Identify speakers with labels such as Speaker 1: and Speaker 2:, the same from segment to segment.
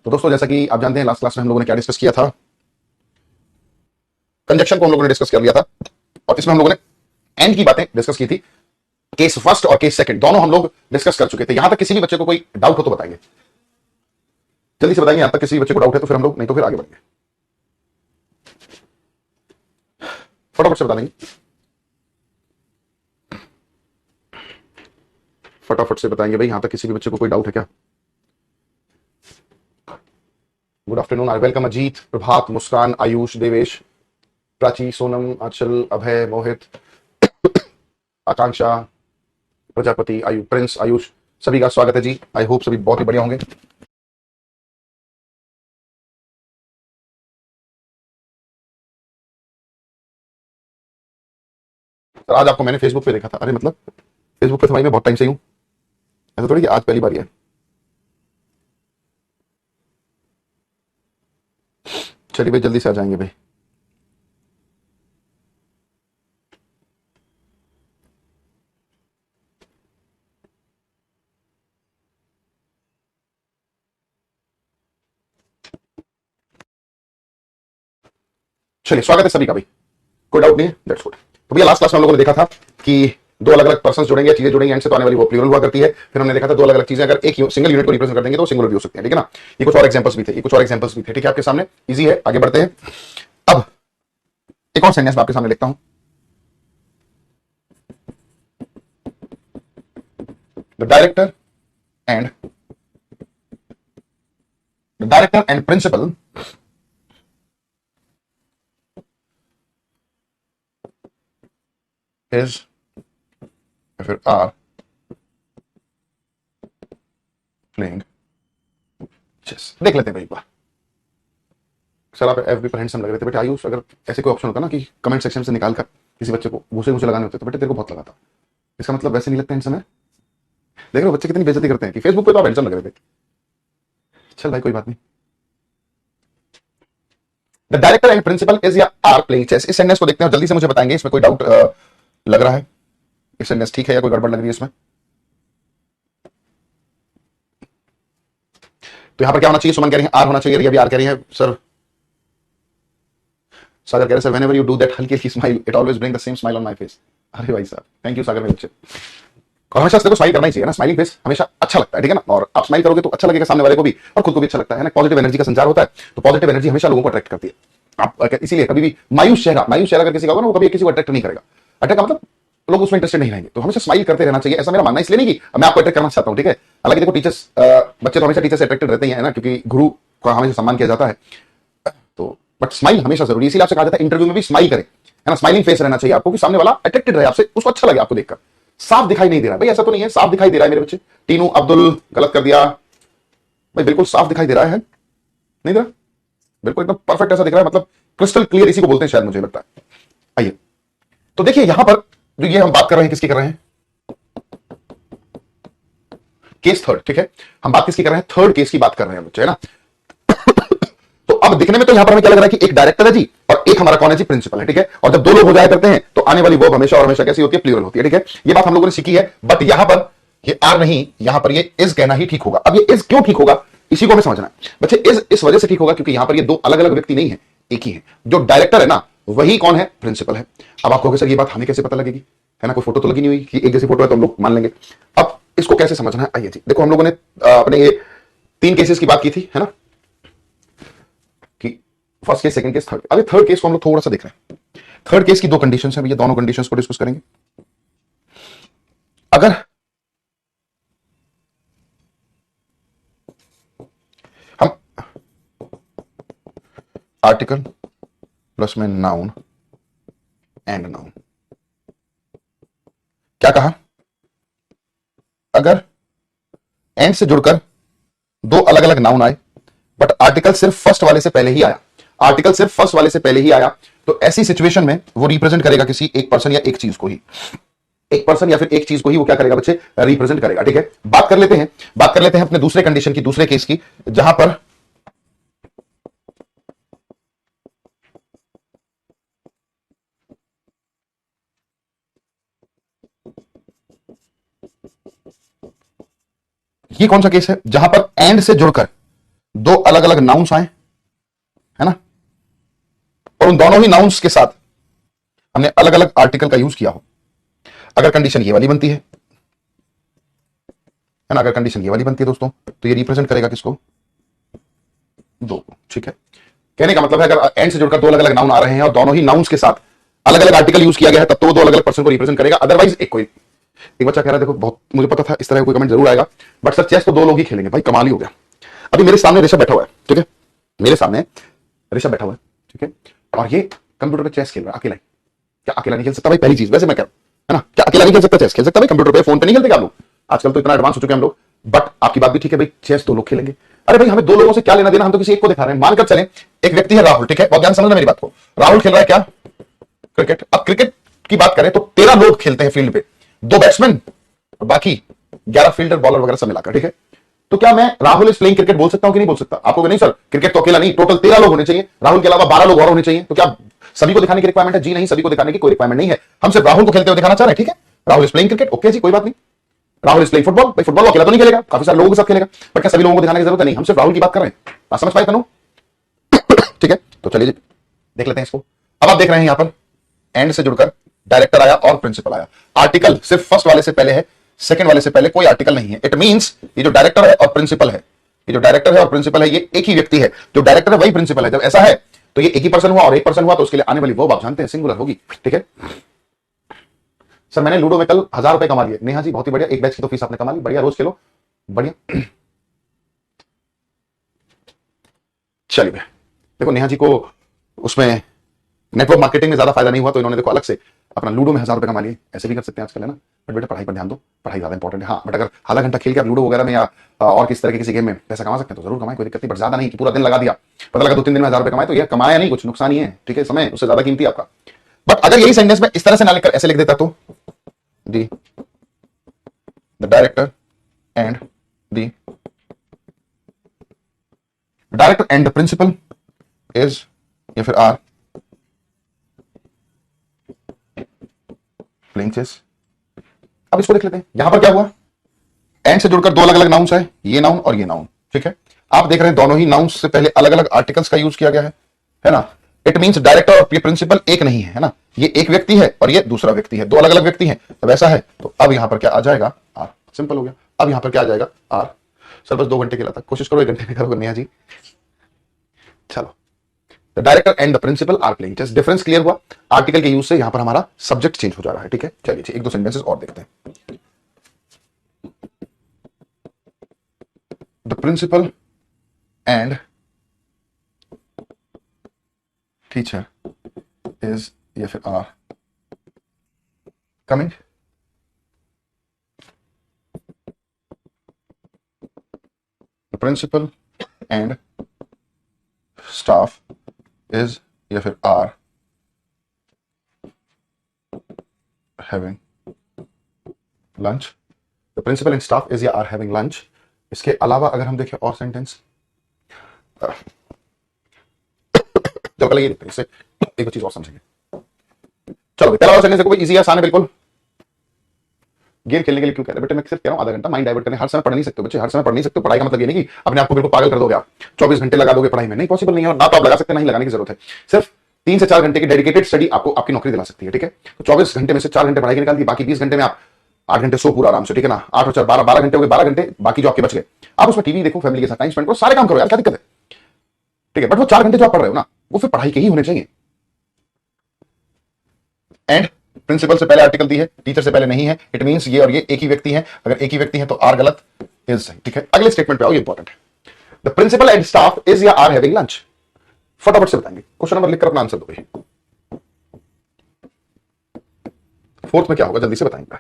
Speaker 1: तो दोस्तों जैसा कि आप जानते हैं लास्ट क्लास में हम लोगों ने क्या डिस्कस किया था, कंजक्शन को हम लोगों ने डिस्कस कर लिया था और इसमें हम लोगों ने एंड की बातें डिस्कस की थी। केस फर्स्ट और केस सेकंड दोनों हम लोग डिस्कस कर चुके थे। यहां तक किसी भी बच्चे को कोई डाउट हो तो बताइए, जल्दी से बताइए। यहां तक किसी बच्चे को डाउट है तो फिर हम लोग, नहीं तो फिर आगे बढ़ेंगे। फटाफट से बता देंगे, फटाफट से बताएंगे भाई। यहां तक किसी भी बच्चे को कोई डाउट है क्या? Good afternoon, I welcome Ajit, Prabhat, Muskan, Ayush, Devesh, Prachi, Sonam, Anchal, Abhay, Mohit, Akanksha, Prajapati, Prince, Ayush, सभी का स्वागत है जी। आई होप सभी बहुत ही बढ़िया होंगे। सर आज आपको मैंने फेसबुक पे देखा था। अरे मतलब फेसबुक पे तो भाई मैं बहुत टाइम से हूँ, ऐसा थोड़ी कि आज पहली बार है। चलिए भाई जल्दी से आ जाएंगे भाई। चलिए स्वागत है सभी का भाई, कोई डाउट नहीं है, दैट्स गुड। तो भैया लास्ट क्लास में हम लोगों ने देखा था कि दो अलग अलग पर्सन जुड़ेंगे, चीजें जुड़ेंगी, एंड से तो आने वाली वो प्लूरल हुआ करती है। फिर हमने देखा था दो अलग अलग चीजें अगर एक सिंगल यूनिट को रिप्रेजेंट कर देंगे तो सिंगुलर भी हो सकते हैं, ठीक है ना। ये कुछ और एग्जांपल्स भी थे, ठीक है आपके सामने, इजी है, आगे बढ़ते हैं। अब एक और सेंटेंस मैं आपके सामने लिखता हूं। The director and principal is फिर आर प्लेइंग चेस। देख लेते हैं भाई एक बार। सर आप एफबी पर हैंडसम लग रहे थे बेटे। आयुष अगर ऐसे कोई ऑप्शन होता ना कि कमेंट सेक्शन से निकाल कर किसी बच्चे को घूसे घूसे लगाने होते तो बेटे तेरे को बहुत लगा था। इसका मतलब वैसे नहीं लगता हैंडसम है। देख रहे हो बच्चे कितनी बेइज्जती करते हैं कि फेसबुक पे तो आप हैंडसम लग रहे थे। चल भाई कोई बात नहीं। The director and principal is या आर प्लेइंग चेस। इस सेंटेंस को देखते हैं और जल्दी से मुझे बताएंगे इसमें कोई डाउट लग रहा है, ये सेंटेंस ठीक है या कोई गड़बड़ लग रही है इसमें। तो यहां पर क्या होना चाहिए? सुमन कह रही है आर होना चाहिए, रिया भी आर कह रही है। सर सागर कह रहे हैं sir whenever you do that हल्की हल्की smile it always bring the same smile on my face. अरे भाई साहब थैंक यू सागर मेरे बच्चे। और हमेशा देखो स्माइल करना ही चाहिए ना, स्माइलिंग फेस हमेशा अच्छा लगता है, ठीक है ना। और आप स्माइल करोगे तो अच्छा लगेगा सामने वाले को भी और खुद को भी अच्छा लगता है ना। पॉजिटिव एनर्जी का संचार होता है, तो पॉजिटिव एनर्जी हमेशा लोगों को अट्रैक्ट करती है। आप इसीलिए कभी भी मायूस चेहरा अगर किसी का होगा ना, वो कभी किसी को अट्रैक्ट नहीं करेगा। अट्रैक्ट का मतलब लोग उसमें इंटरेस्टेड नहीं रहेंगे। तो हमेशा स्माइल करते रहना चाहिए, ऐसा मेरा मानना है। इसलिए नहीं कि मैं आपको अट्रैक्ट करना चाहता हूं, ठीक है। हालांकि देखो टीचर्स, बच्चे तो हमेशा टीचर से अट्रैक्टेड रहते ही है ना, क्योंकि गुरु का हमेशा सम्मान किया जाता है। तो बट स्माइल हमेशा जरूरी है। इसीलिए आपसे कहा जाता है इंटरव्यू में भी स्माइल करें, है ना। स्माइलिंग फेस रहना चाहिए आपको कि सामने वाला अट्रैक्टेड रहे आपसे, उसको अच्छा लगे आपको देखकर। साफ दिखाई नहीं दे रहा भाई, ऐसा तो नहीं है साफ दिखाई दे रहा है मेरे बच्चे। टीनू अब्दुल गलत कर दिया भाई, बिल्कुल साफ दिखाई दे रहा है, नहीं दे रहा, बिल्कुल एकदम परफेक्ट ऐसा दिख रहा है, मतलब क्रिस्टल क्लियर इसी को बोलते हैं शायद, मुझे लगता है। आइए तो देखिए यहां पर जो ये हम बात कर रहे हैं, किसकी कर रहे हैं? केस थर्ड, ठीक है। हम बात किसकी कर रहे हैं? थर्ड केस की बात कर रहे हैं बच्चे, है ना। तो अब दिखने में तो यहां पर हमें क्या लग रहा है कि एक डायरेक्टर है जी और एक हमारा कौन है जी? प्रिंसिपल है, ठीक है। और जब दो लोग हो जाया करते हैं तो आने वाली वर्ब हमेशा और हमेशा कैसी होती है? प्लूरल होती है, ठीक है। ये बात हम लोगों ने सीखी है। बट यहां पर ये आर नहीं, यहां पर ये इज कहना ही ठीक होगा। अब ये इज क्यों ठीक होगा इसी को हमें समझना है बच्चे। इज इस वजह से ठीक होगा क्योंकि यहां पर ये दो अलग अलग व्यक्ति नहीं है, एक ही है। जो डायरेक्टर है ना वही कौन है? प्रिंसिपल है। अब आप कहोगे सर ये बात हमें कैसे पता लगेगी, है ना, कोई फोटो तो लगी नहीं हुई कि एक जैसी फोटो है तो हम लोग मान लेंगे। अब इसको कैसे समझना है? आइए जी देखो, हम लोगों ने अपने ये तीन केसेस की बात की थी, है ना, कि first case, second case, third. अभी थर्ड केस को हम लोग थोड़ा सा देख रहे हैं। थर्ड केस की दो कंडीशंस हैं, ये दोनों कंडीशंस को डिस्कस करेंगे। अगर हम आर्टिकल प्लस में नाउन एंड नाउन, क्या कहा? अगर एंड से जुड़कर दो अलग अलग नाउन आए बट आर्टिकल सिर्फ फर्स्ट वाले से पहले ही आया, आर्टिकल सिर्फ फर्स्ट वाले से पहले ही आया, तो ऐसी सिचुएशन में वो रिप्रेजेंट करेगा किसी एक पर्सन या एक चीज को ही। एक पर्सन या फिर एक चीज को ही वो क्या करेगा बच्चे? रिप्रेजेंट करेगा, ठीक है। बात कर लेते हैं अपने दूसरे कंडीशन की, दूसरे केस की, जहां पर ये कौन सा केस है? जहां पर एंड से जुड़कर दो अलग अलग नाउन्स आए, है ना, और उन दोनों ही नाउन्स के साथ हमने अलग अलग आर्टिकल का यूज किया हो, अगर कंडीशन ये वाली बनती है ना, अगर कंडीशन ये वाली बनती है दोस्तों, तो ये रिप्रेजेंट करेगा किसको, दो को, ठीक है। कहने का मतलब है अगर एंड से जुड़कर दो अलग अलग नाउन आ रहे हैं और दोनों ही नाउन्स के साथ अलग अलग आर्टिकल यूज किया गया है, तब तो वो दो अलग अलग पर्सन को रिप्रेजेंट करेगा, अदरवाइज एक बच्चा कह रहा है, देखो बहुत मुझे पता था इस तरह का कोई कमेंट जरूर आएगा, बट सर चेस तो दो लोग ही खेलेंगे, भाई कमाल ही हो गया। अभी मेरे सामने ऋषभ बैठा हुआ है, ठीक है, मेरे सामने ऋषभ बैठा हुआ है, ठीक है, और ये कंप्यूटर पे चेस खेल रहा है अकेला ही। क्या अकेला नहीं खेल सकता भाई, पहली चीज, वैसे मैं कह रहा हूं, है ना, क्या अकेला नहीं खेल सकता चेस, खेल सकता भाई कंप्यूटर पे, फोन पे नहीं खेलते क्या आप लोग, आजकल तो इतना एडवांस हो चुके हैं हम लोग, बट आपकी बात भी ठीक है भाई, चेस दो लोग खेलेंगे। अरे भाई हमें दो लोगों से क्या लेना देना, हम तो किसी एक को दिखा रहे हैं, मानकर चले एक व्यक्ति है राहुल, ठीक है, बहुत ध्यान समझना मेरी बात को, राहुल खेल रहा है क्या, क्रिकेट। अब क्रिकेट की बात करें तो 13 लोग खेलते हैं फील्ड पे, दो बैट्समैन बाकी 11 फील्डर बॉलर वगैरह सब मिलाकर, ठीक है। तो क्या मैं राहुल इज प्लेइंग क्रिकेट बोल सकता हूं कि नहीं बोल सकता, आपको नहीं सर क्रिकेट तो अकेला नहीं, टोटल 13 लोग होने चाहिए, राहुल के अलावा 12 लोग और होने चाहिए, तो क्या सभी को दिखाने की रिक्वायरमेंट है, जी नहीं, सभी को दिखाने की कोई रिक्वायरमेंट नहीं है, हम सिर्फ राहुल को खेलते हुए दिखाना चाह रहे हैं, ठीक है। Rahul is playing cricket, okay जी, कोई बात नहीं। राहुल इज प्लेइंग फुटबॉल, भाई फुटबॉल अकेला तो नहीं खेलेगा, काफी सारे लोगों के साथ खेलेगा, बट क्या सभी लोगों को दिखाने की जरूरत नहीं, हम सिर्फ राहुल की बात कर रहे हैं, बात समझ पाए तनु, ठीक है। तो चलिए देख लेते हैं इसको। अब आप देख रहे हैं यहां पर एंड से जुड़कर डायरेक्टर आया और प्रिंसिपल आया, आर्टिकल सिर्फ फर्स्ट वाले से पहले है, सेकंड वाले से पहले कोई आर्टिकल नहीं है। इट मींस ये जो डायरेक्टर है और प्रिंसिपल है, ये जो डायरेक्टर है और प्रिंसिपल है, ये एक ही व्यक्ति है, जो डायरेक्टर है वही प्रिंसिपल है। जब ऐसा है तो ये एक ही पर्सन हुआ और एक पर्सन हुआ, तो उसके लिए आने वाली वो आप जानते हैं सिंगुलर होगी, ठीक है। सर मैंने लूडो में कल 1000 रुपए कमा लिए, नेहा जी बहुत ही बढ़िया, एक बैच की तो फीस आपने कमा ली, बढ़िया, रोज खेलो, बढ़िया। चलिए देखो नेहा जी को उसमें नेटवर्क मार्केटिंग में ज्यादा फायदा नहीं हुआ, तो इन्होंने देखो अलग से अपना लूडो में 1000 रुपए कमा लिए, ऐसे भी कर सकते हैं आजकल, है ना, बट बेटा पढ़ाई पर ध्यान दो, पढ़ाई ज्यादा इंपॉर्टेंट है। हाँ बट अगर आधा घंटा खेल के आप लूडो वगैरह में या और किस तरह के किसी गेम में पैसा कमा सकते हैं तो जरूर कमाएं, कोई दिक्कत नहीं, बट ज्यादा नहीं कि पूरा दिन लगा दिया, पता लगा 2-3 दिन में 1000 रुपए कमाए, तो यह कमाया नहीं, कुछ नुकसान ही है, ठीक है, समय उससे ज्यादा कीमती आपका। बट अगर यही सेंटेंस में इस तरह से ना लिखकर ऐसे लिख देता तो दी the director and the director and the principal is या फिर आर प्लेइंग चेस। अब इसको देख लेते हैं, यहां पर क्या हुआ, एंड से जुड़कर दो अलग अलग नाउन्स है, ये नाउन और ये नाउन, ठीक है। आप देख रहे हैं दोनों ही नाउन्स से पहले अलग अलग आर्टिकल्स का यूज किया गया है ना। इट मींस डायरेक्टर और प्रिंसिपल एक नहीं है ना, ये एक व्यक्ति है और ये दूसरा व्यक्ति है, दो अलग अलग व्यक्ति हैं। अब ऐसा है तो अब यहां पर क्या आ जाएगा, आर, सिंपल हो गया। अब यहां पर क्या आ जाएगा, आर। सर बस 2 घंटे के लिए था, कोशिश करो 1 घंटे में करोगे नेहा जी, चलो। The director and the principal are playing chess, difference clear हुआ, आर्टिकल के यूज से यहां पर हमारा सब्जेक्ट चेंज हो जा रहा है, ठीक है। चलिए एक दो सेंटेंसेस और देखते हैं। The principal and teacher is या फिर are coming, the principal and staff is या फिर are having lunch, the principal and staff is या आर हैविंग लंच। इसके अलावा अगर हम देखें और सेंटेंस, चलो पहले ये देखते हैं, इससे एक चीज और समझेंगे। चलो पहला वाला सेंटेंस देखो, इजी आसान है बिल्कुल। गेम खेलने के लिए क्यों कह रहे हैं बेटे, मैं सिर्फ कह रहा हूं आधा घंटा माइंड डाइवर्ट करने, हर समय पढ़ नहीं सकते बच्चे, हर समय पढ़ नहीं सकते। पढ़ाई का मतलब ये नहीं कि अपने आप को बिल्कुल पागल कर दोगे आप, 24 घंटे लगा दोगे पढ़ाई में, नहीं, पॉसिबल नहीं है, और ना तो आप लगा सकते, नहीं लगाने की जरूरत है। सिर्फ 3 से 4 घंटे की डेडिकेटेड स्टडी आपको आपकी नौकरी दिला सकती है, ठीक है। तो 24 घंटे में से 4 घंटे पढ़ाई के निकाल दी, बाकी 20 घंटे में आप 8 घंटे सो पूरा आराम से, ठीक है ना, 8 और 4 12 घंटे हो गए, 12 घंटे बाकी जो आपके बच गए, आप उसमें टीवी देखो, फैमिली के साथ टाइम स्पेंड करो, सारे काम करो यार, क्या दिक्कत है, ठीक है। बट वो 4 घंटे जो आप पढ़ रहे हो ना, वो फिर पढ़ाई के ही होने चाहिए। एंड प्रिंसिपल से पहले आर्टिकल दी है, टीचर से पहले नहीं है, इट मींस ये और ये एक ही व्यक्ति है, अगर एक ही व्यक्ति है तो आर गलत, इज सही, ठीक है। अगले स्टेटमेंट पे आओ, ये इंपॉर्टेंट है, the principal and staff is या आर हैविंग लंच। फटाफट से बताएंगे, क्वेश्चन नंबर लिखकर अपना आंसर दो भाई। फोर्थ में क्या होगा जल्दी से बताएंगे,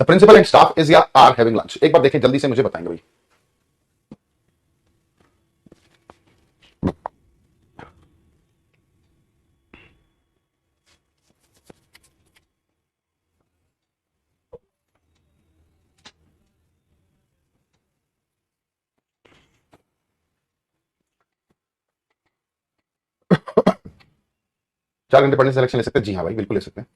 Speaker 1: the principal and staff is या आर हैविंग लंच, एक बार देखें जल्दी से मुझे बताएंगे भाई। चार घंटे पढ़ने से सिलेक्शन ले सकते हैं, जी हाँ भाई बिल्कुल ले सकते हैं।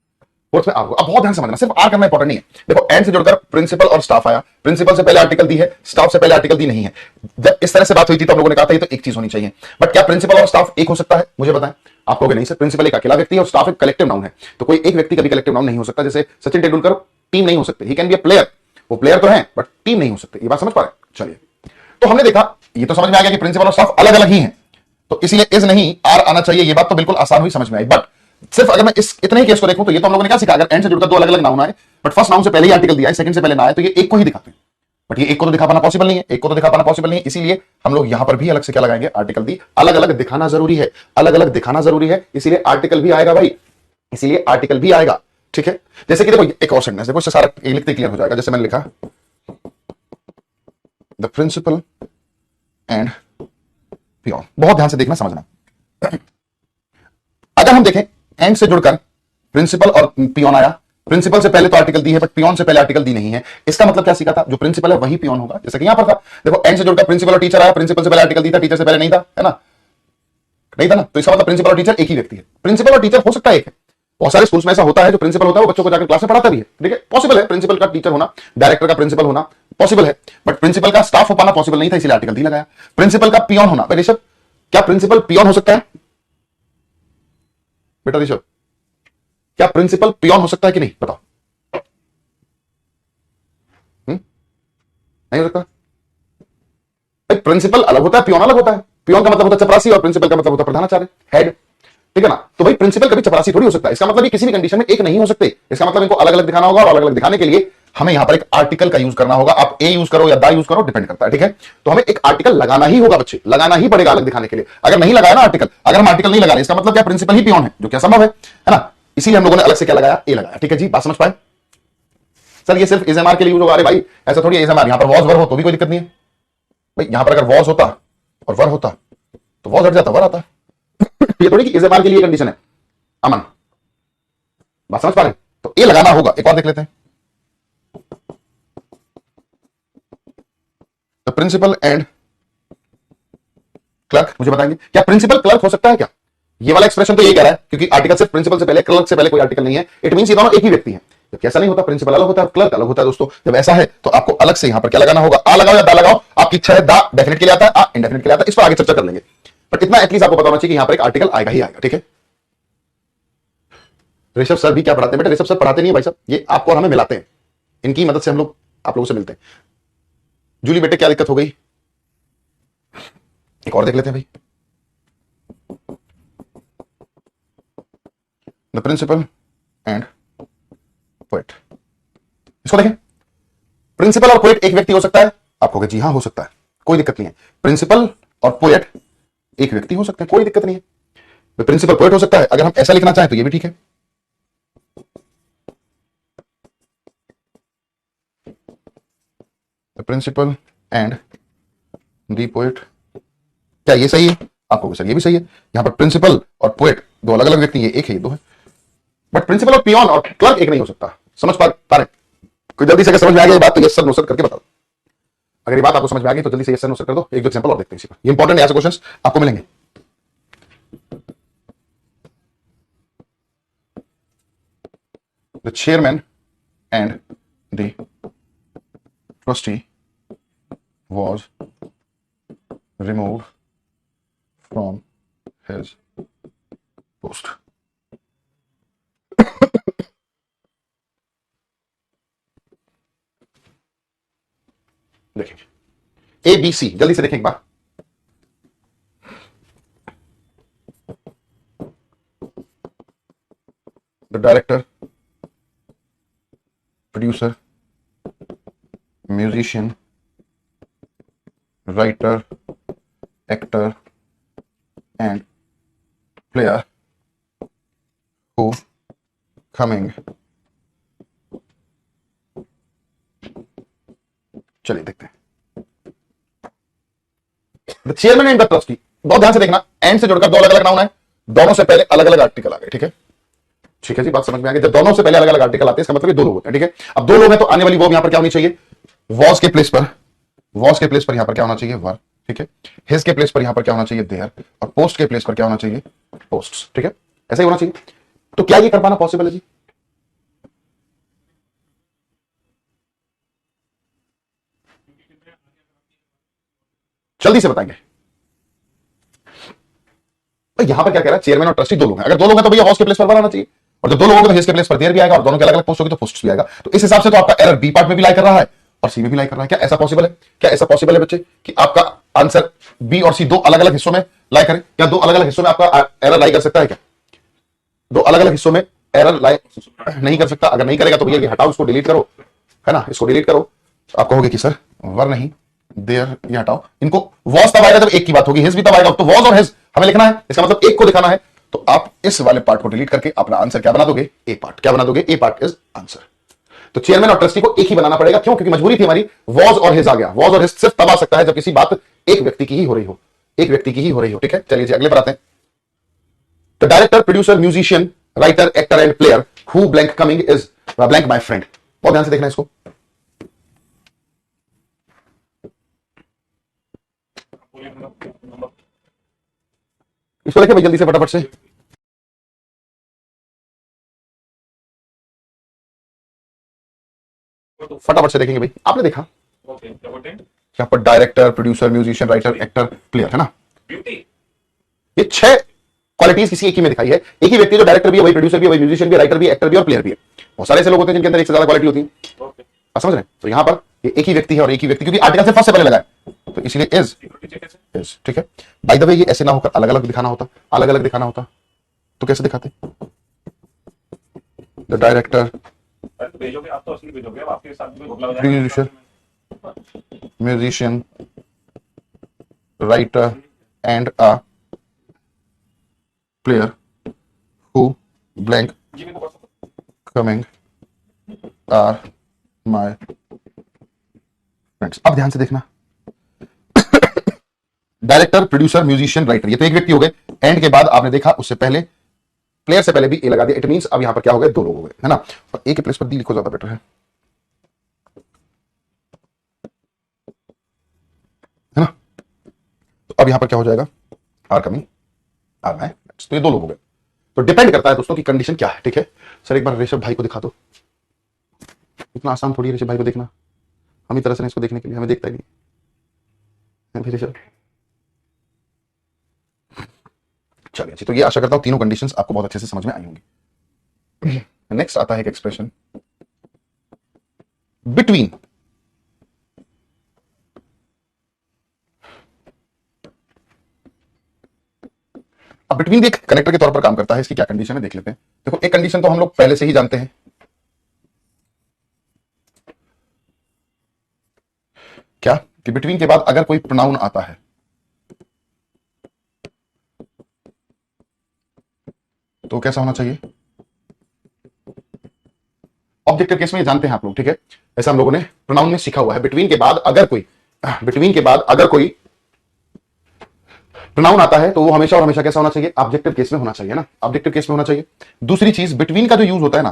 Speaker 1: फोर्थ में आर होगा। अब बहुत ध्यान से समझना, सिर्फ आर करना इंपॉर्टेंट नहीं है। देखो एंड से जुड़कर प्रिंसिपल और स्टाफ आया, प्रिंसिपल से पहले आर्टिकल दी है, स्टाफ से पहले आर्टिकल दी नहीं है। जब इस तरह से बात हुई थी तो हम लोगों ने कहा था ये तो एक चीज होनी चाहिए, बट क्या प्रिंसिपल और स्टाफ एक हो सकता है? मुझे बताएं। आप कहोगे नहीं सर, प्रिंसिपल एक अकेला व्यक्ति है और स्टाफ एक कलेक्टिव नाउन है। तो कोई एक व्यक्ति कभी कलेक्टिव नाउन नहीं हो सकता। जैसे सचिन तेंदुलकर टीम नहीं हो सकते, he can be a player, वो प्लेयर तो है बट टीम नहीं हो सकते। ये बात समझ पा रहे? चलिए, तो हमने देखा, ये तो समझ में आ गया कि प्रिंसिपल और स्टाफ अलग अलग ही हैं, तो इसीलिए इज नहीं आर आना चाहिए। ये बात तो बिल्कुल आसान हुई, समझ में आई। बट सिर्फ अगर मैं इस इतने ही केस को देखूं तो ये तो हम लोगों ने क्या सीखा, अगर एंड से जुड़कर दो अलग अलग नाउन आए बट फर्स्ट नाउन से पहले ही आर्टिकल दिया है, सेकंड से पहले ना आए, तो ये एक को ही दिखाते हैं। बट ये एक को तो दिखा पाना पॉसिबल नहीं है, एक को तो दिखा पाना पॉसिबल नहीं है, इसीलिए हम लोग यहां पर भी अलग से क्या लगाएंगे, आर्टिकल दी। अलग अलग दिखाना जरूरी है, अलग अलग दिखाना जरूरी है, इसीलिए आर्टिकल भी आएगा भाई, इसीलिए आर्टिकल भी आएगा। ठीक है, जैसे कि देखो एक और सेंटेंस देखो, इससे सारा लिखते क्लियर हो जाएगा। जैसे मैंने लिखा द प्रिंसिपल एंड पियोन, बहुत ध्यान से देखना समझना। अगर हम देखें एंड से जुड़कर प्रिंसिपल और पियोन आया, प्रिंसिपल से पहले तो आर्टिकल दी है बट पियोन से पहले आर्टिकल दी नहीं है, इसका मतलब क्या सीखा था, जो प्रिंसिपल है वही पियोन होगा। जैसे कि यहां पर था, देखो एंड से जुड़कर प्रिंसिपल और टीचर आया, प्रिंसिपल से पहले आर्टिकल दी था, टीचर से पहले नहीं था, है ना, नहीं था ना, तो इसका मतलब प्रिंसिपल और टीचर एक ही व्यक्ति है। प्रिंसिपल और टीचर हो सकता है एक है, बहुत सारे स्कूल्स में ऐसा होता है, जो प्रिंसिपल होता है वो बच्चों को जाकर क्लास में पढ़ाता भी है। ठीक है, पॉसिबल है प्रिंसिपल का टीचर होना, डायरेक्टर का प्रिंसिपल होना पॉसिबल है, बट प्रिंसिपल का स्टाफ हो पाना पॉसिबल नहीं था, इसलिए आर्टिकल दी लगाया। प्रिंसिपल का पियोन होना, ऋषभ क्या प्रिंसिपल पियोन हो सकता है बेटा? ऋषभ क्या प्रिंसिपल पियोन हो सकता है कि नहीं, बताओ। नहीं हो सकता। प्रिंसिपल अलग होता है, पियोन अलग होता है। पियोन का मतलब होता है चपरासी और प्रिंसिपल का मतलब होता है प्रधानाचार्य, हेड। ठीक है ना, तो भाई प्रिंसिपल कभी चपरासी थोड़ी हो सकता है। इसका मतलब ये किसी भी कंडीशन में एक नहीं हो सकते, इसका मतलब इनको अलग अलग दिखाना होगा, और अलग अलग दिखाने के लिए हमें यहां पर एक आर्टिकल का यूज करना होगा। आप ए यूज करो या दा यूज करो, डिपेंड करता है। ठीक है, तो हमें एक आर्टिकल लगाना ही होगा बच्चे, लगाना ही पड़ेगा अलग दिखाने के लिए। अगर नहीं लगाया ना आर्टिकल, अगर हम आर्टिकल नहीं लगा रहे, इसका मतलब क्या प्रिंसिपल ही पियोन है, जो क्या संभव है ना। इसीलिए हम लोगों ने अलग से क्या लगाया, ए लगाया। ठीक है जी, बात समझ पाए? सर ये सिर्फ इजएमआर के लिए यूज होगा। अरे भाई ऐसा थोड़ी है, इजएमआर यहां पर वॉज वर हो तो भी कोई दिक्कत नहीं है भाई। यहां पर अगर वॉज होता और वर होता तो वॉज हट जाता, वर आता। ये थोड़ी कि इजएमआर के लिए कंडीशन है। अमन बात समझ पा रहे? तो ए लगाना होगा। एक और देख लेते हैं, द प्रिंसिपल एंड क्लर्क। मुझे बताएंगे क्या प्रिंसिपल क्लर्क हो सकता है क्या? ये वाला एक्सप्रेशन तो ये कह रहा है, क्योंकि आर्टिकल सिर्फ प्रिंसिपल से पहले, क्लर्क से पहले कोई आर्टिकल नहीं है। इट मींस ये दोनों एक ही व्यक्ति हैं। जबकि ऐसा नहीं होता, प्रिंसिपल अलग होता है, क्लर्क अलग होता है। दोस्तों जब ऐसा है तो आपको अलग से यहां पर क्या लगाना होगा, आ लगाओ या दा लगाओ, आपकी इच्छा है। दा डेफिनेट के लिए आता है, आ इंडेफिनेट के लिए आता है, इस पर आगे चर्चा कर लेंगे। बट इतना एटलीस्ट आपको पता होना चाहिए कि यहां पर एक आर्टिकल आएगा ही आएगा। ठीक है, ऋषभ सर भी क्या पढ़ाते हैं बेटा? ऋषभ सर पढ़ाते नहीं है भाई साहब, ये आपको और हमें मिलाते हैं, इनकी मदद से हम लोग आप लोगों से मिलते हैं। जूली बेटे क्या दिक्कत हो गई? एक और देख लेते हैं भाई, द प्रिंसिपल एंड पोएट। इसको देखें, प्रिंसिपल और पोएट एक व्यक्ति हो सकता है? आप कहोगे जी हाँ हो सकता है, कोई दिक्कत नहीं है। प्रिंसिपल और पोएट एक व्यक्ति हो सकते हैं, कोई दिक्कत नहीं है। प्रिंसिपल पोएट हो सकता है, अगर हम ऐसा लिखना चाहें तो ये भी ठीक है। प्रिंसिपल एंड दी पोएट, क्या ये सही है? आप कहोगे सर ये भी सही है। यहां पर प्रिंसिपल और पोएट दो अलग अलग व्यक्ति, ये एक है, ये दो है। बट प्रिंसिपल और पियोन और क्लर्क एक नहीं हो सकता। समझ पा रहे? कोई जल्दी से अगर समझ में आ गई ये बात तो यस सर नो सर करके बताओ। अगर ये बात आपको समझ में आ गई तो जल्दी से यस सर नो सर कर दो। एक दो एग्जांपल और देखते हैं इसी पर, ये इंपॉर्टेंट है, ऐसे क्वेश्चंस आपको मिलेंगे। The chairman and the trustee was removed from his post. देखेंगे ए बी सी, जल्दी से देखें एक बार। The director, producer, musician, writer, actor and player who coming। चलिए देखते हैं, the chairman and the trustee. बहुत ध्यान से देखना, एंड से जुड़कर दो अलग अलग नाउन है, दोनों से पहले अलग अलग आर्टिकल आ गए। ठीक है, ठीक है जी, बात समझ में आ गई। जब दोनों से पहले अलग अलग आर्टिकल आते हैं इसका मतलब ये दो लोग होते हैं। ठीक है, अब दो लोग हैं तो आने वाली वर्ब यहां पर क्या होनी चाहिए, वॉज के प्लेस पर, वॉज के प्लेस पर यहां पर क्या होना चाहिए, वर। ठीक है, हिज के प्लेस पर यहां पर क्या होना चाहिए, देयर, और पोस्ट के प्लेस पर क्या होना चाहिए, पोस्ट्स। ठीक है, ऐसा ही होना चाहिए। तो क्या ये कर पाना पॉसिबल है जी? जल्दी से बताएंगे। तो यहां पर क्या कह रहा है, चेयरमैन और ट्रस्टी दो लोग हैं, अगर दो लोग हैं तो भैया हॉस के प्लेस पर बनाना चाहिए, और जब दो लोगों को तो हेज के प्लेस पर देयर भी आएगा, और दोनों के अलग अलग पोस्ट होगी तो पोस्ट भी आएगा। तो इस हिसाब से तो आपका एरर बी पार्ट में भी लाई कर रहा है और सी में भी लाई कर रहा है। क्या ऐसा पॉसिबल है, क्या ऐसा पॉसिबल है बच्चे कि आपका आंसर बी और सी दो अलग अलग हिस्सों में लाई करे? क्या दो अलग अलग हिस्सों में आपका एरर लाई कर सकता है? क्या दो अलग अलग हिस्सों में एरर लाई नहीं कर सकता? अगर नहीं करेगा तो भैया ये हटाओ, इसको डिलीट करो, है ना, इसको डिलीट करो। तो आप कहोगे कि सर वर नहीं, देयर, ये हटाओ, इनको वॉज तब आएगा जब एक की बात होगी, हिज भी तब आएगा। तो वॉज और हिज हमें लिखना है, इसका मतलब एक को दिखाना है। तो आप इस वाले पार्ट को डिलीट करके अपना आंसर क्या बना दोगे, ए पार्ट। क्या बना दोगे, ए पार्ट इज आंसर। तो चेयरमैन और ट्रस्टी को एक ही बनाना पड़ेगा, क्यों? क्योंकि मजबूरी थी हमारी, वॉज और हिज आ गया। वॉज और हिज सिर्फ तब आ सकता है जब किसी बात एक व्यक्ति की ही हो रही हो, एक व्यक्ति की ही हो रही हो। ठीक है, चलिए जी अगले पर आते हैं। The director, producer, musician, writer, actor and player who blank coming is blank my friend. बहुत ध्यान से देखना इसको। इसको लिखे भाई जल्दी से फटाफट से। फटाफट से देखेंगे भाई, आपने देखा यहाँ पर director, producer, musician, writer, actor, player, है ना। ये छह क्वालिटीज किसी एक ही में दिखाई है। एक ही व्यक्ति जो डायरेक्टर भी है, वही प्रोड्यूसर भी है, वही म्यूजिशियन भी है, राइटर भी है, एक्टर भी है और प्लेयर भी है। बहुत सारे ऐसे लोग होते हैं जिनके अंदर एक से ज्यादा क्वालिटी होती है। आप समझ रहे हैं? तो यहाँ पर ये एक ही व्यक्ति है, और एक ही व्यक्ति, क्योंकि आर्टिकल से फर्स्ट से पहले लगा है तो इसलिए इज। ठीक है, बाय द वे ये ऐसे ना होकर अलग अलग दिखाना होता, अलग अलग दिखाना होता तो कैसे दिखाते? द डायरेक्टर,
Speaker 2: भेजोगे आप, तो असली भेजोगे, अब आपके साथ भी घोटाला हो
Speaker 1: producer, musician, writer and a player who blank coming are my friends. अब ध्यान से देखना, डायरेक्टर, प्रोड्यूसर, म्यूजिशियन, राइटर, ये तो एक व्यक्ति हो गए। एंड के बाद आपने देखा उससे पहले, प्लेयर से पहले भी ए लगा दिया। इट मींस अब यहां पर क्या हो गए, दो लोग हो गए, है ना। और ए के प्लेस पर डी लिखो, ज्यादा बेटर है ना। तो अब यहां पर क्या हो जाएगा, are coming are my friends. तो ये दो लोग हो गए। तो डिपेंड करता है दोस्तों की कंडीशन क्या है। ठीक है सर, एक बार ऋषभ भाई को दिखा दो। इतना आसान थोड़ी है ऋषभ भाई को देखना, हम ही तरह से इसको देखने के लिए, हमें देखता ही नहीं है ऋषभ। चलिए अच्छी, तो ये आशा करता हूं तीनों कंडीशंस आपको बहुत अच्छे से समझ में आई होंगी। नेक्स्ट आता है एक एक्सप्रेशन, बिटवीन। अब बिटवीन भी एक कनेक्टर के तौर पर काम करता है। इसकी क्या कंडीशन है देख लेते हैं। देखो एक कंडीशन तो हम लोग पहले से ही जानते हैं, क्या कि बिटवीन के बाद अगर कोई प्रोनाउन आता है तो कैसा होना चाहिए। ऑब्जेक्टिव केस में ये जानते हैं आप लोग, ठीक है, ऐसा हम लोगों ने प्रोनाउन में सीखा हुआ है। बिटवीन के बाद अगर कोई, बिटवीन के बाद अगर कोई प्रोनाउन आता है तो वो हमेशा और हमेशा कैसा होना चाहिए, ऑब्जेक्टिव केस में होना चाहिए ना, ऑब्जेक्टिव केस में होना चाहिए। दूसरी चीज, बिटवीन का जो यूज होता है ना,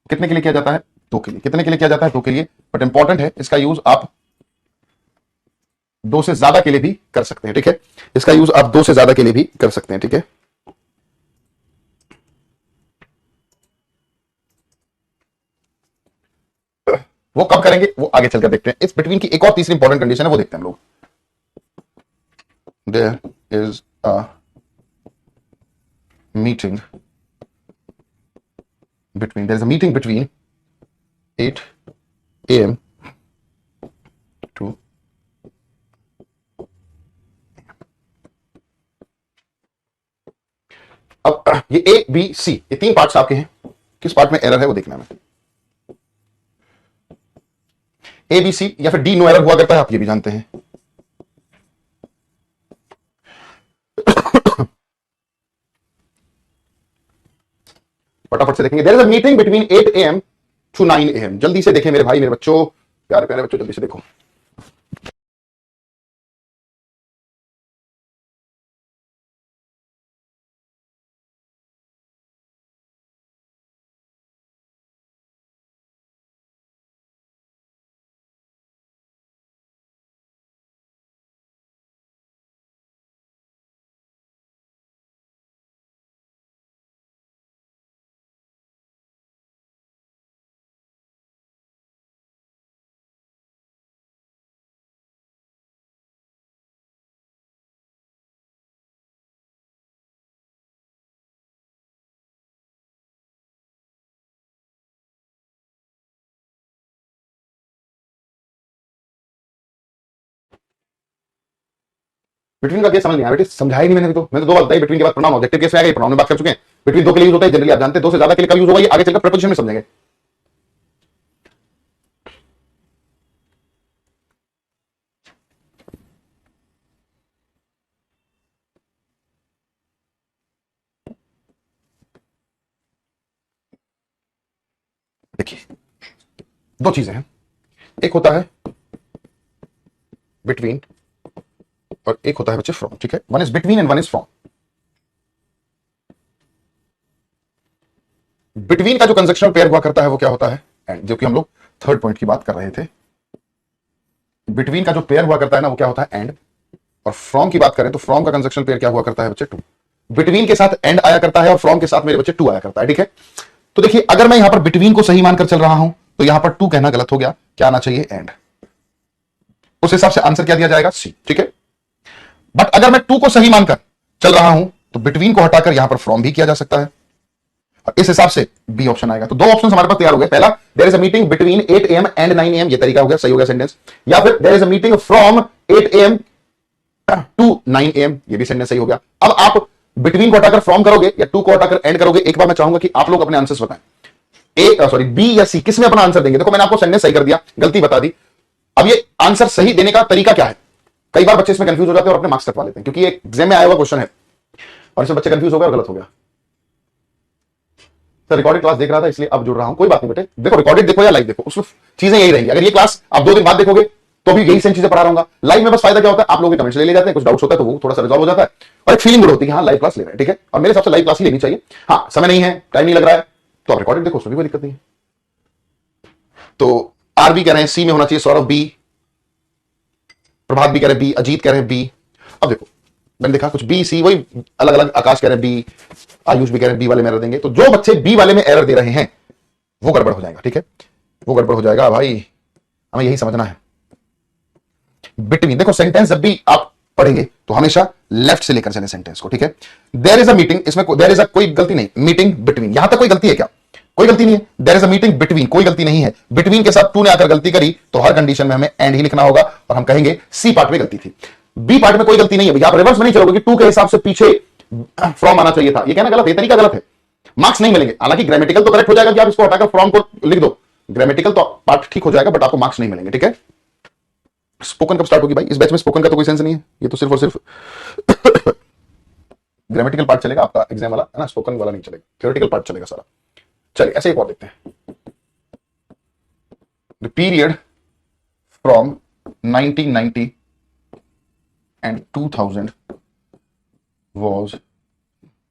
Speaker 1: कितने के लिए किया जाता है, दो के लिए। कितने के लिए किया जाता है, दो के लिए। बट इंपॉर्टेंट है, इसका यूज आप दो से ज्यादा के लिए भी कर सकते हैं। ठीक है, इसका यूज आप दो से ज्यादा के लिए भी कर सकते हैं। ठीक है, वो कब करेंगे वो आगे चलकर देखते हैं। इस बिटवीन की एक और तीसरी इंपॉर्टेंट कंडीशन है, वो देखते हैं हम लोग। There is a meeting between, there is a meeting between 8 a.m. to अब ये ए बी सी, ये तीन पार्ट्स आपके हैं। किस पार्ट में एरर है वो देखना है। ए बी सी या फिर डी नो एरर हुआ करता है, आप ये भी जानते हैं। फटाफट से देखेंगे। There is a meeting between 8 a.m. To 9 a.m. जल्दी से देखें मेरे भाई मेरे बच्चों, प्यारे प्यारे बच्चों, जल्दी से देखो। बिटवीन का केस समझ नहीं आया बेटे, समझाया ही नहीं मैंने तो दो बात बताई। बिटवीन के बाद प्रोनाउन ऑब्जेक्टिव केस में आएगा, प्रोनाउन में बात कर चुके हैं। बिटवीन दो के लिए यूज होता है जनरली, आप जानते हैं। दो से ज्यादा के लिए कब यूज होगा ये आगे चलकर प्रीपोजिशन में समझेंगे। देखिए दो चीजें हैं, एक होता है बिटवीन और एक होता है बच्चे फ्रॉम, ठीक है। One is between and one is from. Between का जो कंजक्शनल पेयर हुआ करता है वो क्या होता है, एंड, जो कि हम लोग थर्ड पॉइंट की बात कर रहे थे। बिटवीन का जो पेयर हुआ करता है ना वो क्या होता है, एंड। और फ्रॉम की बात करें तो फ्रॉम का कंजक्शनल पेयर क्या हुआ करता है बच्चे, टू। बिटवीन के साथ एंड आया करता है और फ्रॉम के साथ मेरे बच्चे टू आया करता है, ठीक है। तो देखिए अगर मैं यहां पर बिटवीन को सही मानकर चल रहा हूं तो यहां पर टू कहना गलत हो गया, क्या आना चाहिए, एंड। उस हिसाब से आंसर क्या दिया जाएगा, सी, ठीक है। बट अगर मैं टू को सही मानकर चल रहा हूं तो बिटवीन को हटाकर यहां पर फ्रॉम भी किया जा सकता है, और इस हिसाब से बी ऑप्शन आएगा। तो दो ऑप्शन हमारे पास तैयार हो गए। पहला, there is a meeting between 8 AM and 9 AM, ये तरीका हो गया, सही हो गया सेंटेंस। या फिर there is a meeting from 8 AM to 9 AM, ये भी सेंटेंस सही हो गया। अब आप बिटवीन को हटाकर फ्रॉम करोगे या टू को हटाकर एंड करोगे, एक बार मैं चाहूंगा कि आप लोग अपने आंसर्स बताएं, बी या सी, किसमें अपना आंसर देंगे। देखो मैंने आपको सेंटेंस सही कर दिया, गलती बता दी। अब ये आंसर सही देने का तरीका क्या है, कई बार बच्चे इसमें कंफ्यूज हो जाते हैं और अपने मार्क्स कटवा लेते हैं, क्योंकि एक एग्जाम में आया हुआ क्वेश्चन है और इसमें बच्चे कंफ्यूज हो गए और गलत हो गया। सर रिकॉर्डेड क्लास देख रहा था इसलिए अब जुड़ रहा हूं, कोई बात नहीं बेटे, देखो रिकॉर्डेड देखो या लाइव देखो, उसमें चीजें यही रहेंगी। अगर ये क्लास आप 2 दिन बाद देखोगे तो भी यही सेम चीजें पढ़ा रहूंगा। लाइव में बस फायदा क्या होता है, आप लोगों के कमेंट्स ले जाते हैं, कुछ डाउट्स होता है तो वो थोड़ा सा रिजॉल्व हो जाता है और एक फीलिंग गुड होती है कि हाँ लाइव क्लास ले रहे हैं, ठीक है। और मेरे हिसाब से लाइव क्लास ही लेनी चाहिए। हाँ समय नहीं है, टाइम नहीं लग रहा है तो आप रिकॉर्डेड देखो, उसमें भी कोई दिक्कत नहीं है। तो आर भी कह रहे हैं सी में होना चाहिए, सौरभ बी, प्रभात भी कह रहे हैं बी, अजीत कह रहे हैं बी। अब देखो मैंने देखा कुछ बी सी वही अलग अलग, आकाश कह रहे हैं बी, आयुष भी कह रहे हैं बी वाले में एरर देंगे। तो जो बच्चे बी वाले में एरर दे रहे हैं वो गड़बड़ हो जाएगा, ठीक है, वो गड़बड़ हो जाएगा भाई, हमें यही समझना है। बिटवीन, देखो सेंटेंस जब भी आप पढ़ेंगे तो हमेशा लेफ्ट से लेकर चले सेंटेंस को, ठीक है। देयर इज अ मीटिंग, इसमें देयर इज अ कोई गलती नहीं, मीटिंग बिटवीन, यहां तक कोई गलती है क्या, कोई गलती नहीं है। There is a meeting between, कोई गलती नहीं है। बिटवीन के साथ टू ने आकर गलती करी तो हर कंडीशन में हमें एंड ही लिखना होगा और हम कहेंगे सी पार्ट में गलती थी। बी पार्ट में कोई गलती नहीं है भैया, आप रिवर्स में नहीं चलोगे कि टू के हिसाब से पीछे फ्रॉम आना चाहिए था, ये कहना गलत है, तरीका गलत है, मार्क्स नहीं मिलेंगे। हालांकि ग्रामेटिकल तो करेक्ट हो जाएगा कि आप इसको हटाकर फ्रॉम को लिख दो, ग्रामेटिकल तो पार्ट ठीक हो जाएगा बट आपको मार्क्स नहीं मिलेंगे, ठीक है। स्पोकन कब स्टार्ट होगी भाई, इस बैच में स्पोकन का तो कोई सेंस नहीं है, ये तो सिर्फ और सिर्फ ग्रामेटिकल पार्ट चलेगा आपका एग्जाम वाला है ना, स्पोकन वाला नहीं चलेगा, थ्योरेटिकल पार्ट चलेगा सारा। चलिए ऐसे एक और देखते हैं। The period from 1990 and 2000 was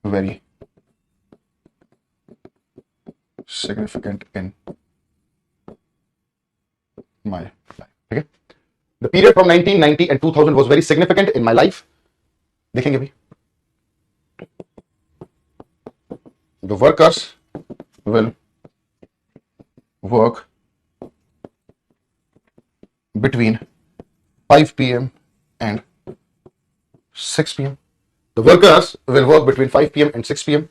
Speaker 1: very significant in my life, ठीक है। The period from 1990 and 2000 was very significant in my life. देखेंगे भी, the workers will work between 5 PM and 6 PM. The workers will work between 5 PM and 6 PM.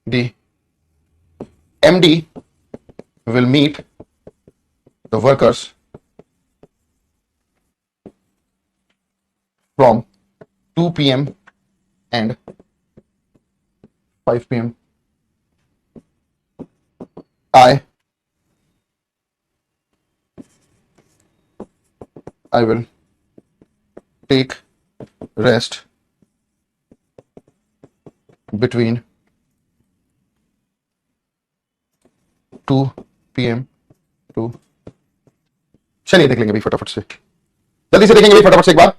Speaker 1: The MD will meet the workers from 2 PM and 5 PM. I will take rest between 2 PM to, चलिए देख लेंगे भाई फटाफट से, जल्दी से देखेंगे भाई फटाफट से एक बार।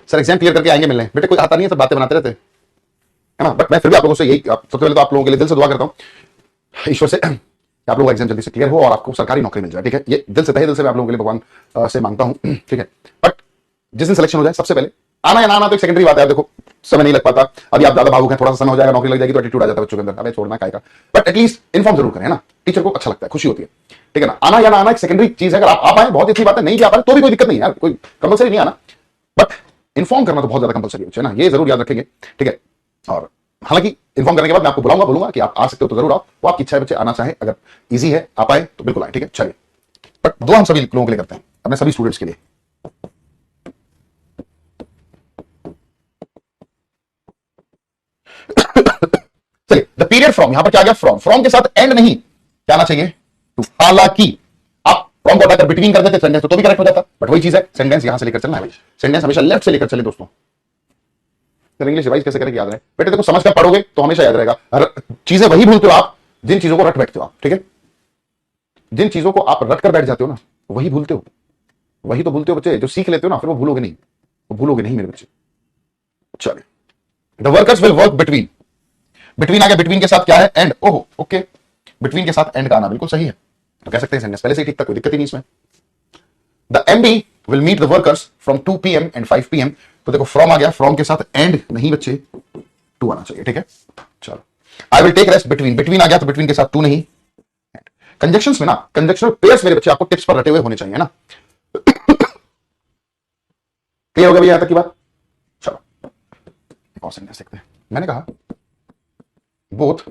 Speaker 1: सर एग्जाम क्लियर करके आएंगे मिलने, बेटे कोई आता नहीं है, सब बातें बनाते रहते हैं, है ना। बट मैं फिर भी आप लोगों से यही, सबसे पहले तो आप लोगों के लिए दिल से दुआ करता हूँ ईश्वर से कि आप लोगों का एग्जाम जल्दी से क्लियर हो और आपको सरकारी नौकरी मिल जाए, ठीक है। ये दिल से, तहे दिल से मैं आप लोगों के लिए भगवान से मांगता हूँ, ठीक है। बट जिस दिन सिलेक्शन हो जाए सबसे पहले आना या ना आना तो एक सेकेंडरी बात है। देखो समय नहीं लग पाता, अभी आप ज्यादा भावुक हैं, थोड़ा सा समय हो जाएगा, नौकरी लग जाएगी तो एटीट्यूड आ जाता है बच्चों के अंदर, अबे छोड़ना काय का। बट एटलीस्ट इन्फॉर्म जरूर करें ना, टीचर को अच्छा लगता है, खुशी होती है, ठीक है ना। आना या ना आना एक सेकेंडरी चीज है, अगर आप आ पाए बहुत अच्छी बात है, नहीं भी आ पाए तो भी कोई दिक्कत नहीं है यार, कोई कंपलसरी नहीं आना, बट इन्फॉर्म करना तो बहुत ज्यादा कंपलसरी है ना, ये जरूर याद रखेंगे, ठीक है। और हालांकि इन्फॉर्म करने के बाद मैं आपको बुलाऊंगा, बोलूंगा कि आप आ सकते हो तो जरूर आओ, वो आपकी इच्छा है, बच्चे आना चाहे, अगर ईजी है आ पाए तो बिल्कुल आए, ठीक है। चलिए, बट दो हम सभी लोगों के लिए करते हैं, अपने सभी स्टूडेंट्स के लिए। चलिए, द पीरियड फ्रॉम, यहां पर क्या आ गया, फ्रॉम, फ्रॉम के साथ एंड नहीं, क्या आना चाहिए, टू। हालांकि आप फ्रॉम को हटाकर बिटवीन कर देते सेंटेंस तो भी करेक्ट हो जाता, बट वही चीज है, सेंटेंस यहां से लेकर चलना है भाई, सेंटेंस हमेशा लेफ्ट से लेकर चले दोस्तों। फिर इंग्लिश रिवाइज कैसे करें याद रहे बेटे, देखो समझ कर पढ़ोगे तो हमेशा याद रहेगा, चीजें वही भूलते हो आप जिन चीजों को रट बैठते हो आप, ठीक है। जिन चीजों को आप रट कर बैठ जाते हो ना, वही भूलते हो, वही तो भूलते हो बच्चे, जो सीख लेते हो ना फिर वो भूलोगे नहीं, वो भूलोगे नहीं मेरे बच्चे। चलिए, the workers will work between, between आ गया, बिटवीन के साथ क्या है, एंड। ओह ओके, बिटवीन के साथ एंड का आना बिल्कुल सही है, तो कह सकते हैं सेंटेंस पहले से ही ठीक था, कोई दिक्कत ही नहीं इसमें। The MD will meet the workers from 2 PM and 5 PM, तो देखो फ्रॉम आ गया, फ्रॉम के साथ एंड नहीं बच्चे, टू आना चाहिए, ठीक है। चलो, I will take rest between, between आ गया तो बिटवीन के साथ टू नहीं। कंजक्शंस में ना, कंजक्शनल पेयर्स मेरे बच्चे आपको टिप्स पर रटे हुए होने चाहिए ना। क्लियर हो गया भैया यहां तक की बात। चलो, एक और सेंटेंस देखते हैं। मैंने कहा both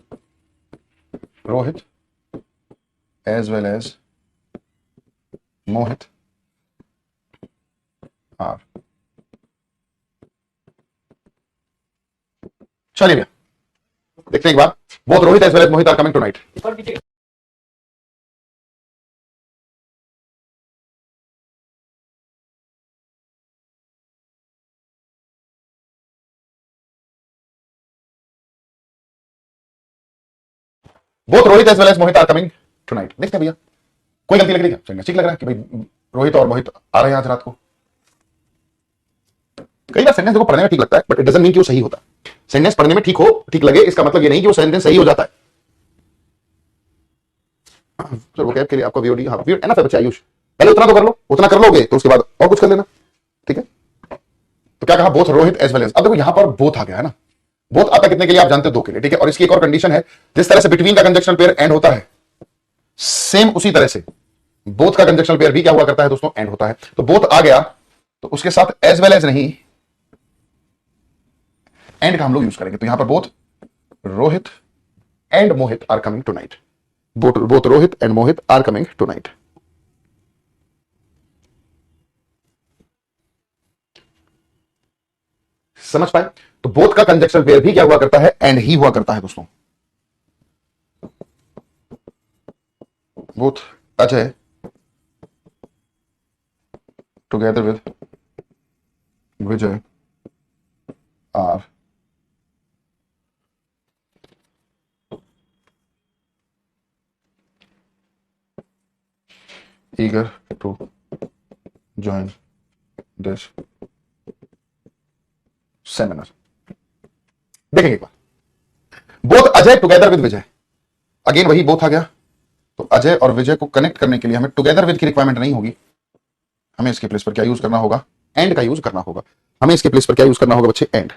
Speaker 1: Rohit as well as Mohit are, चलिए भैया देखते हैं एक बार, both Rohit as well as Mohit are coming tonight. Both Rohit as well as Mohit are coming tonight, देखते हैं भैया कोई गलती लग रही है क्या, ठीक लग रहा है कि भाई रोहित और मोहित आ रहे हैं आज रात को। कई बार सेंटेंस देखो पढ़ने में ठीक लगता है, बट इट डजंट मीन कि वो सही होता है। सेंटेंस पढ़ने में ठीक हो, ठीक लगे, इसका मतलब ये नहीं कि वो सेंटेंस सही हो जाता है। सर वो के लिए आपका वीओडी, हाँ वीओडी एनफ है बच्चे, आयुष पहले उतना तो कर लो, उतना कर लोगे तो उसके बाद और कुछ कर लेना, ठीक है। तो क्या कहा, both Rohit as well as, अब देखो यहां पर बोथ आ गया है ना, बोथ आता कितने के लिए आप जानते हो, दो के लिए, ठीक है। और इसकी एक और कंडीशन है, जिस तरह से बिटवीन का कंजक्शनल पेयर एंड होता है, सेम उसी तरह से बोथ का कंजक्शनल पेयर भी क्या हुआ करता है दोस्तों, एंड होता है। तो बोथ आ गया तो उसके साथ एज वेल एज नहीं, एंड का हम लोग यूज करेंगे, तो यहां पर both Rohit and Mohit are coming tonight, both Rohit and Mohit are coming tonight. समझ पाए, तो बोथ का कंजक्शनल पेयर भी क्या हुआ करता है, एंड ही हुआ करता है दोस्तों। Both Ajay together with Vijay are eager to join this seminar। देखेंगे एक बार, both Ajay together with Vijay, again वही बोथ आ गया, तो अजय और विजय को कनेक्ट करने के लिए हमें टुगेदर विद की रिक्वायरमेंट नहीं होगी, हमें इसके प्लेस पर क्या यूज करना होगा, एंड का यूज करना होगा। हमें इसके प्लेस पर क्या यूज करना होगा बच्चे, एंड।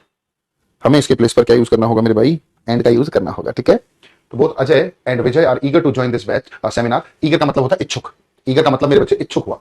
Speaker 1: हमें इसके प्लेस पर क्या यूज करना होगा मेरे भाई, एंड का यूज करना होगा, ठीक है। तो both Ajay and Vijay are eager to join this batch seminar. Eager का मतलब होता है इच्छुक, ईगर का मतलब मेरे बच्चे इच्छुक हुआ।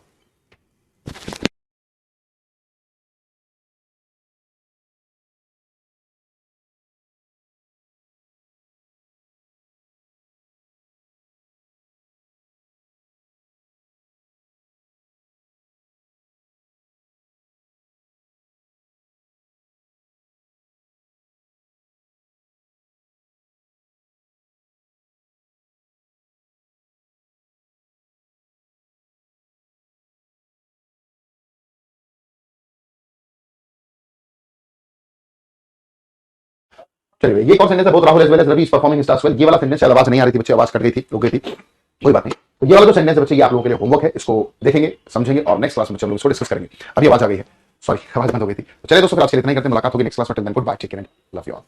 Speaker 1: चलिए, ये कौन सेंटेंस है, both Rahul as well as Ravi is performing his task well. ये वाला सेंटेंस शायद आवाज नहीं आ रही थी बच्चे, आवाज कट गई थी, रुक गई थी, कोई बात नहीं। तो ये वाला जो सेंटेंस है बच्चे, ये आप लोगों के लिए होमवर्क है, इसको देखेंगे, समझेंगे और नेक्स्ट क्लास में हम लोग इसको डिस्कस करेंगे। अभी आवाज आ गई है, सॉरी आवाज बंद हो गई थी। तो चलिए दोस्तों, फिर आज के लिए इतना ही करते हैं, मुलाकात होगी नेक्स्ट क्लास में। Till then goodbye, take care and love you all.